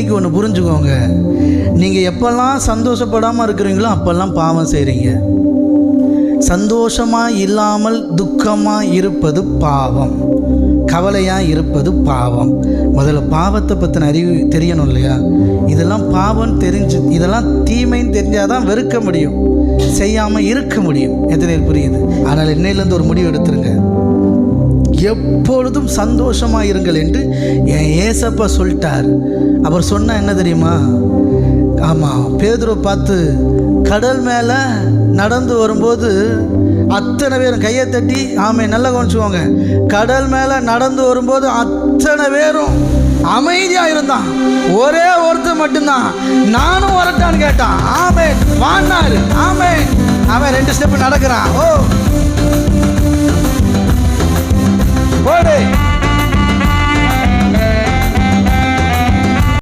இன்றைக்கி ஒன்று புரிஞ்சுக்கோங்க, நீங்கள் எப்போல்லாம் சந்தோஷப்படாமல் இருக்கிறீங்களோ அப்போல்லாம் பாவம் செய்கிறீங்க. சந்தோஷமாக இல்லாமல் துக்கமாக இருப்பது பாவம், கவலையாக இருப்பது பாவம். முதல்ல பாவத்தை பற்றின அறிவு தெரியணும் இல்லையா? இதெல்லாம் பாவம் தெரிஞ்சு, இதெல்லாம் தீமைன்னு தெரிஞ்சால் தான் வெறுக்க முடியும், செய்யாமல் இருக்க முடியும். எத்தனை புரியுது? ஆனால் இன்னையிலேருந்து ஒரு முடிவு எடுத்துருங்க, எப்பொழுதும் சந்தோஷமாக இருங்கள் என்று என் ஏசப்பா சொல்லிட்டார். அவர் சொன்னால் என்ன தெரியுமா? ஆமாம், பேதுருவை பார்த்து கடல் மேலே நடந்து வரும்போது அத்தனை பேரும் கையை தட்டி, ஆமாம் நல்லா கவனிச்சுக்கோங்க, கடல் மேலே நடந்து வரும்போது அத்தனை பேரும் அமைதியாக இருந்தான். ஒரே ஒருத்தர் மட்டும்தான் நானும் வரட்டான்னு கேட்டான். ஆமென் வான்னாரு. ஆமென். அவன் 2 ஸ்டெப் நடக்கிறான். ஓ போடு.